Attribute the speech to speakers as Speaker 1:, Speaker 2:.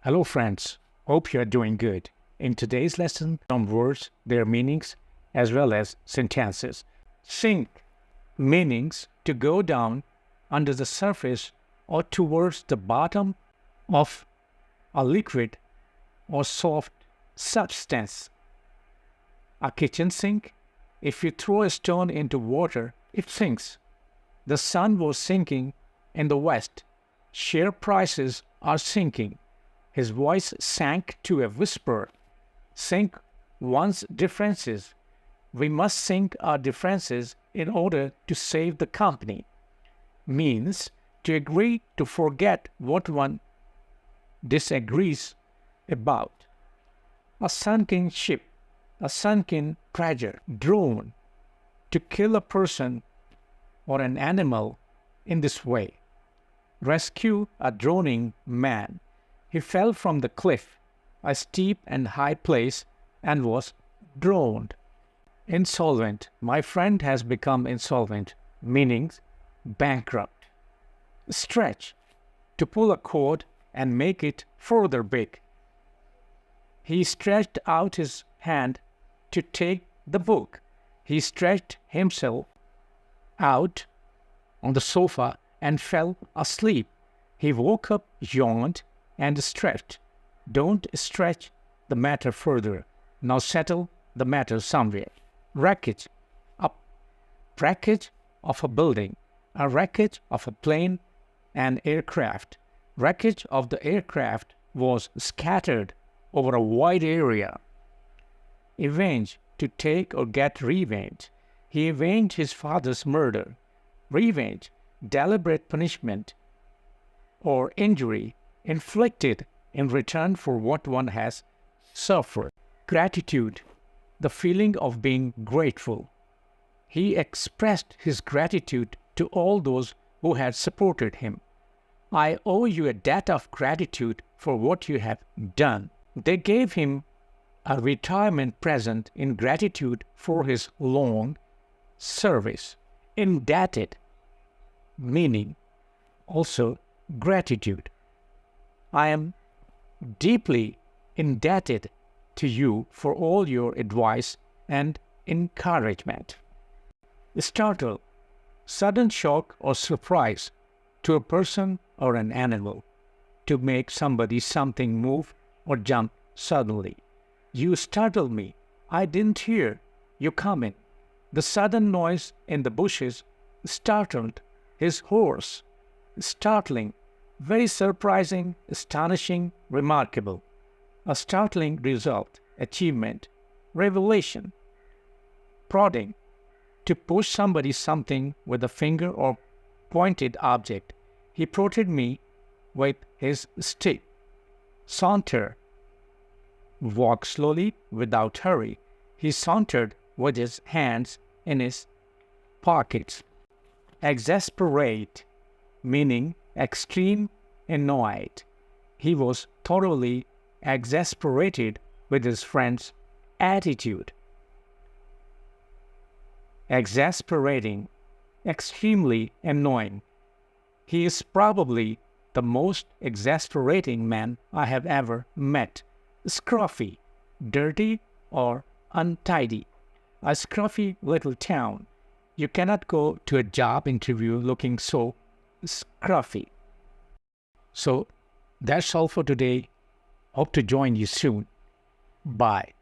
Speaker 1: Hello friends, hope you are doing good. In today's lesson, some words, their meanings, as well as sentences. Sink meanings to go down under the surface or towards the bottom of a liquid or soft substance. A kitchen sink, if you throw a stone into water, it sinks. The sun was sinking in the west. Share prices are sinking. His voice sank to a whisper. Sink one's differences. We must sink our differences in order to save the company. Means to agree to forget what one disagrees about. A sunken ship, a sunken treasure, drone, to kill a person or an animal in this way. Rescue a drowning man. He fell from the cliff, a steep and high place, and was drowned. Insolvent. My friend has become insolvent, meaning bankrupt. Stretch. To pull a cord and make it further big. He stretched out his hand to take the book. He stretched himself out on the sofa and fell asleep. He woke up, yawned, and stretched. Don't stretch the matter further. Now settle the matter somewhere. Wreckage. A wreckage of a building. A wreckage of a plane and aircraft. Wreckage of the aircraft was scattered over a wide area. Avenge. To take or get revenge. He avenged his father's murder. Revenge. Deliberate punishment or injury inflicted in return for what one has suffered. Gratitude, the feeling of being grateful. He expressed his gratitude to all those who had supported him. I owe you a debt of gratitude for what you have done. They gave him a retirement present in gratitude for his long service. Indebted, meaning also gratitude. I am deeply indebted to you for all your advice and encouragement. Startle, sudden shock or surprise to a person or an animal. To make somebody something move or jump suddenly. You startled me. I didn't hear you coming. The sudden noise in the bushes startled his horse. Startling, very surprising, astonishing, remarkable. A startling result, achievement, revelation. Prodding, to push somebody something with a finger or pointed object. He prodded me with his stick. Saunter, walk slowly without hurry. He sauntered with his hands in his pockets. Exasperate, meaning extreme annoyed. He was thoroughly exasperated with his friend's attitude. Exasperating, extremely annoying. He is probably the most exasperating man I have ever met. Scruffy, dirty or untidy. A scruffy little town. You cannot go to a job interview looking so scruffy. So that's all for today. Hope to join you soon. Bye.